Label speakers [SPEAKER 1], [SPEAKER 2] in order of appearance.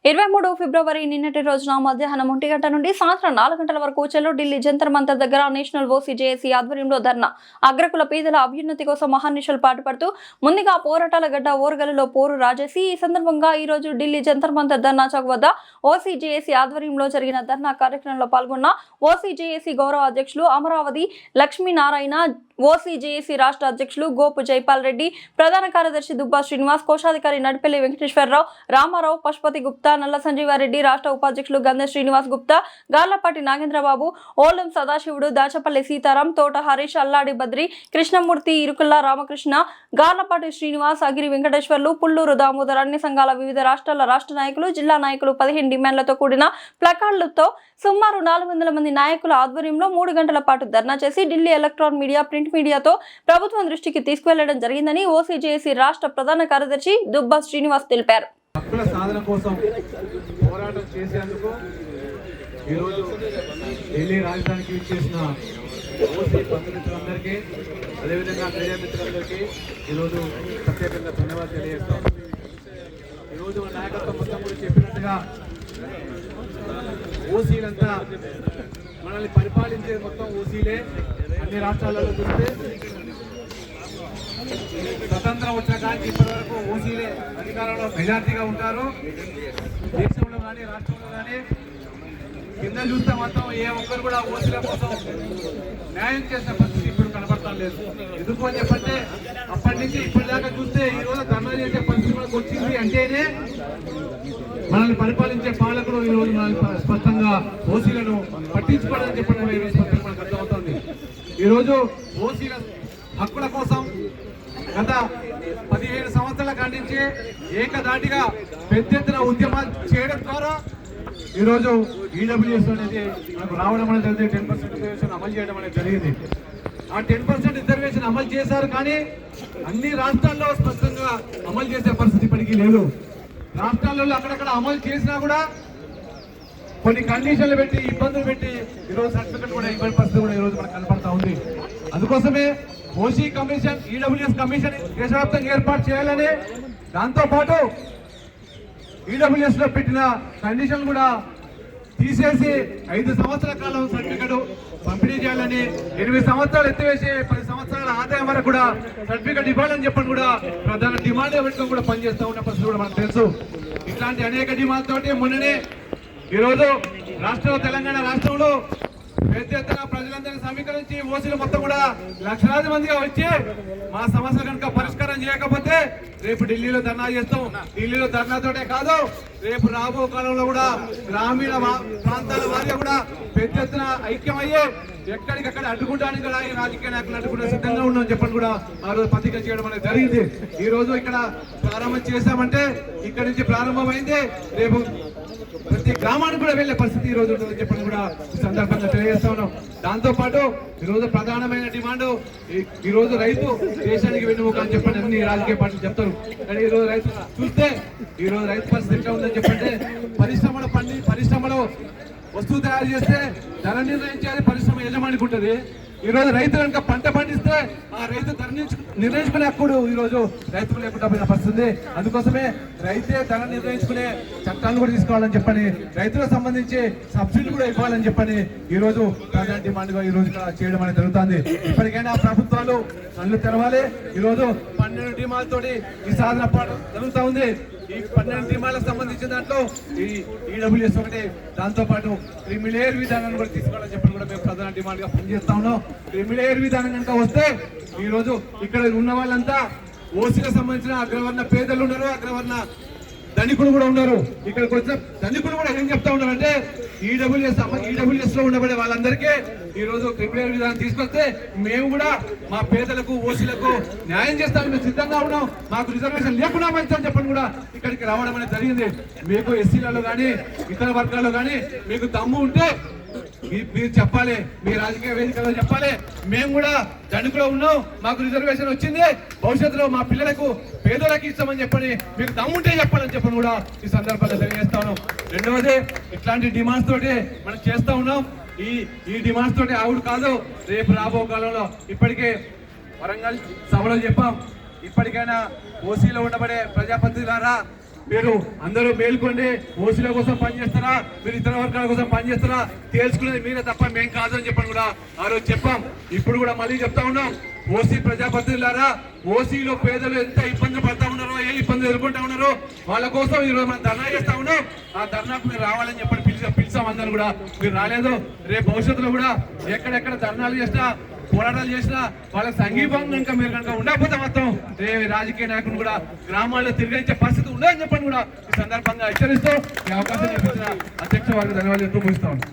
[SPEAKER 1] 23 ఫిబ్రవరి నిన్నటి రోజున మధ్యాహ్నం 1 గంట నుండి సాయంత్రం 4 గంటల వరకు చెలో ఢిల్లీ జంతర్ మంతర్ దగ్గర నేషనల్ ఓసీ జేఏసీ ఆధ్వర్యంలో ధర్నా అగ్రకుల పేదల అభ్యున్నతి కోసం మహానిశలు పాటుపడుతూ ముందుగా పోరాటాల గడ్డ ఓర్గలలో పోరు రాజేసి ఈ సందర్భంగా ఈ రోజు ఢిల్లీ జంతర్ మంతర్ ధర్నా చౌక్ వద్ద ఓసీ జేఏసీ ఆధ్వర్యంలో జరిగిన ధర్నా కార్యక్రమంలో పాల్గొన్న ఓసీ జేఏసీ గౌరవ అధ్యక్షులు అమరావతి లక్ష్మీనారాయణ, ఓసీ జేఏసీ రాష్ట్ర అధ్యక్షులు గోపు జైపాల్ రెడ్డి, ప్రధాన కార్యదర్శి దుబ్బా శ్రీనివాస్, కోశాధికారి నడిపెల్లి వెంకటేశ్వరరావు, రామారావు, పశుపతి గుప్తా, నల్ల సంజీవారెడ్డి, రాష్ట్ర ఉపాధ్యక్షులు గంధ శ్రీనివాస్ గుప్తా, గార్లపాటి నాగేంద్రబాబు, ఓలం సదాశివుడు, దాచపల్లి సీతారాం, తోట హరీష్, అల్లాడి బద్రి, కృష్ణమూర్తి, ఇరుకుల్లా రామకృష్ణ, గార్లపాటి శ్రీనివాస్, అగిరి వెంకటేశ్వర్లు, పుల్లూరు దామోదర్, అన్ని సంఘాల వివిధ రాష్ట్రాల రాష్ట్ర నాయకులు, జిల్లా నాయకులు 15 డిమాండ్లతో కూడిన ప్లకార్డులతో సుమారు 400 మంది నాయకుల ఆధ్వర్యంలో 3 గంటల పాటు ధర్నా చేసి ఢిల్లీ ఎలక్ట్రానిక్ మీడియా, ప్రింట్ మీడియాతో ప్రభుత్వం దృష్టికి తీసుకువెళ్లడం జరిగిందని ఓసీ జేఏసీ రాష్ట్ర ప్రధాన కార్యదర్శి దుబ్బా శ్రీనివాస్ తెలిపారు.
[SPEAKER 2] హక్కుల సాధన కోసం పోరాటం చేసేందుకు ఈరోజు ఢిల్లీ రాజధానికి ఇచ్చేసిన ఓసీ బంధుమిత్రులందరికీ, అదేవిధంగా మీడియా మిత్రులందరికీ ఈరోజు ప్రత్యేకంగా ధన్యవాదాలు తెలియజేస్తాం. ఈరోజు మన నాయకత్వం మొత్తం కూడా చెప్పినట్టుగా ఓసీలంతా మనల్ని పరిపాలించే మొత్తం ఓసీలే. అన్ని రాష్ట్రాలలో చూస్తే స్వతంత్రం వచ్చిన కానీ ఇప్పటి వరకు ఓసీలే అధికారంలో మెజార్టీగా ఉంటారు. దేశంలో కానీ రాష్ట్రంలో కానీ కింద చూస్తే మొత్తం ఏ ఒక్కరు కూడా ఓసీల కోసం న్యాయం చేసిన పరిస్థితి ఇప్పుడు కనబడటం లేదు. ఎందుకు అని చెప్పంటే అప్పటి నుంచి ఇప్పటిదాకా చూస్తే ఈ రోజు ధర్నా చేసే పరిస్థితి మనకు వచ్చింది అంటేనే మనల్ని పరిపాలించే పాలకులు ఈ రోజు మనల్ని స్పష్టంగా ఓసీలను పట్టించుకోవడం చెప్పడం ఈ రోజు స్పష్టంగా మనకు అర్థమవుతుంది. ఈరోజు ఓసీల హక్కుల కోసం గత 15 సంవత్సరాల కాడించి ఏకదాటిగా పెద్ద ఎత్తున ఉద్యమాలు చేయడం ద్వారా ఈరోజు ఈడబ్ల్యూఎస్ అనేది మనకు రావడం అనేది జరిగింది. 10% రిజర్వేషన్ అమలు చేయడం అనేది జరిగింది. ఆ 10% రిజర్వేషన్ అమలు చేశారు, కానీ అన్ని రాష్ట్రాల్లో స్పష్టంగా అమలు చేసే పరిస్థితి ఇప్పటికీ లేదు. రాష్ట్రాలలో అక్కడక్కడ అమలు చేసినా కూడా కొన్ని కండిషన్లు పెట్టి ఇబ్బందులు పెట్టి ఈరోజు సర్టిఫికెట్ కూడా ఇవ్వని పరిస్థితి కూడా ఈరోజు మనకు కనపడతా ఉంది. అందుకోసమే ఓసీ కమిషన్, ఈడబ్ల్యూఎస్ కమిషన్ దేశవ్యాప్తంగా ఏర్పాటు చేయాలని, దాంతోపాటు ఈడబ్ల్యూఎస్ లో పెట్టిన కండిషన్ కూడా తీసేసి 5 సంవత్సరాల కాలం సర్టిఫికెట్ పంపిణీ చేయాలని, 8 సంవత్సరాలు ఎత్తివేసి 10 సంవత్సరాల ఆదాయం వరకు కూడా సర్టిఫికెట్ ఇవ్వాలని చెప్పని కూడా ప్రధాన డిమాండ్ పెట్టుకొని కూడా పనిచేస్తూ ఉన్న పరిస్థితి కూడా మనకు తెలుసు. ఇట్లాంటి అనేక డిమాండ్ తోటి మొన్ననే ఈరోజు రాష్ట్రంలో, తెలంగాణ రాష్ట్రంలో పెద్ద ఎత్తున ప్రజలందరినీ సమీకరించి ఓసీలు మొత్తం కూడా లక్షలాది మందిగా వచ్చి మా సమస్యలు కనుక పరిష్కారం చేయకపోతే రేపు ఢిల్లీలో ధర్నా చేస్తాం. ఢిల్లీలో ధర్నాతోటే కాదు, రేపు రాబో కాలంలో కూడా గ్రామీణ ప్రాంతాల వారిగా కూడా పెద్ద ఎత్తున ఐక్యమయ్యే ఎక్కడికక్కడ అడ్డుకుంటానికి కూడా ఈ రాజకీయ నాయకులు అడ్డుకుంటే సిద్ధంగా ఉన్నామని చెప్పని కూడా ఆ రోజు పత్రిక చేయడం అనేది జరిగింది. ఈ రోజు ఇక్కడ ప్రారంభం చేశామంటే ఇక్కడి నుంచి ప్రారంభమైంది, రేపు ప్రతి గ్రామానికి కూడా వెళ్లే పరిస్థితి ఈ రోజు ఉంటుందని చెప్పని కూడా ఈ సందర్భంగా తెలియజేస్తా ఉన్నాం. దాంతో పాటు ఈరోజు ప్రధానమైన డిమాండ్, ఈ రోజు రైతు దేశానికి వెన్నుముక అని చెప్పండి అన్ని రాజకీయ పార్టీలు చెప్తారు. కానీ ఈ రోజు రైతు చూస్తే ఈ రోజు రైతు పరిస్థితి ఎట్లా ఉందని చెప్పంటే పరిశ్రమలో వస్తువు తయారు చేస్తే ధర నిర్ణయించేది పరిశ్రమ యజమానికి ఉంటుంది. ఈ రోజు రైతు కనుక పంట పండిస్తే ఆ రైతు ధర నిర్ణయించుకునే హక్కుడు ఈ రోజు రైతులు లేకుండా పోయిన పరిస్థితి. అందుకోసమే రైతే ధర నిర్ణయించుకునే చట్టాలను కూడా తీసుకోవాలని చెప్పని, రైతులకు సంబంధించి సబ్సిడీ కూడా ఇవ్వాలని చెప్పని ఈ రోజు ప్రధాన డిమాండ్ గా ఈ రోజు ఇక్కడ చేయడం అనేది జరుగుతుంది. ఇప్పటికైనా ప్రభుత్వాలు కళ్ళు తెరవాలి. ఈ రోజు 12 డిమాండ్ తోటి ఈ సాధన జరుగుతూ ఉంది. ఈ 12 డిమాండ్లకు సంబంధించిన దాంట్లో ఈ ఈడబ్ల్యూఎస్ ఒకటి, దాంతో పాటు క్రిమిలేయర్ విధానాన్ని కూడా తీసుకోవాలని చెప్పి కూడా మేము ప్రధాన డిమాండ్ గా పనిచేస్తా ఉన్నాం. క్రిమిలేయర్ విధానం కనుక వస్తే ఈ రోజు ఇక్కడ ఉన్న వాళ్ళంతా ఓసీలకు సంబంధించిన అగ్రవర్ణ పేదలు ఉన్నారు, అగ్రవర్ణ ధనికులు కూడా ఉన్నారు. ఇక్కడికి వచ్చిన ధనికులు కూడా ఏం చెప్తా ఉన్నారంటే ఈడబ్ల్యూఎస్ లో ఉండబడే వాళ్ళందరికీ ఈ రోజు క్రిమినల్ విధానం తీసుకొస్తే మేము కూడా మా పేదలకు, ఓసీలకు న్యాయం చేస్తామని మేము సిద్ధంగా ఉన్నాం, మాకు రిజర్వేషన్ లేకుండా మంచి చెప్పని కూడా ఇక్కడికి రావడం అనేది జరిగింది. మీకు ఎస్సీలలో కానీ ఇతర వర్గాల్లో కానీ మీకు దమ్ము ఉంటే మీరు చెప్పాలి, మీ రాజకీయ వేదికలో చెప్పాలి, మేము కూడా ధనికులో ఉన్నాం, మాకు రిజర్వేషన్ వచ్చింది, భవిష్యత్తులో మా పిల్లలకు పేదలకు ఇస్తామని చెప్పని మీకు దమ్ముంటే చెప్పాలని చెప్పని కూడా ఈ సందర్భంగా తెలియజేస్తా ఉన్నాం. రెండవది, ఇట్లాంటి డిమాండ్స్ తోటి మనం చేస్తా ఉన్నాం. ఈ డిమాండ్స్ తోటి ఆవుడు కాదు, రేపు రాబో కాలంలో ఇప్పటికే వరంగల్ సభలో చెప్పాం, ఇప్పటికైనా ఓసీలో ఉండబడే ప్రజాప్రతినిధులారా మీరు అందరూ మేల్కొండి. ఓసీల కోసం పనిచేస్తారా, మీరు ఇతర వర్గాల కోసం పనిచేస్తారా తేల్చుకునేది మీరే తప్ప మేం కాదని చెప్పని కూడా ఆ రోజు చెప్పాం. ఇప్పుడు కూడా మళ్ళీ చెప్తా ఉన్నాం, ఓసీ ప్రజాప్రతినిధులారా, ఓసీలో పేదలు ఎంత ఇబ్బందులు పడతా ఉన్నారో, ఏ ఇబ్బందులు ఎదుర్కొంటా ఉన్నారో వాళ్ళ కోసం ఈరోజు మనం ధర్నా చేస్తా ఉన్నాం. ఆ ధర్నాకు మీరు రావాలని చెప్పని పిలిచాం. అందరూ కూడా మీరు రాలేదు. రేపు భవిష్యత్తులో కూడా ఎక్కడెక్కడ ధర్నాలు చేసినా పోరాటాలు చేసినా వాళ్ళ సంఘీభావం కనుక మీరు కనుక ఉండకపోతే మాత్రం రాజకీయ నాయకులు కూడా గ్రామాల్లో తిరిగించే పరిస్థితి ఉండదని చెప్పని కూడా ఈ సందర్భంగా హెచ్చరిస్తూ ఈ అవకాశం కల్పించిన అధ్యక్ష వారికి ధన్యవాదాలు చెప్తూ ముగిస్తా ఉన్నాం.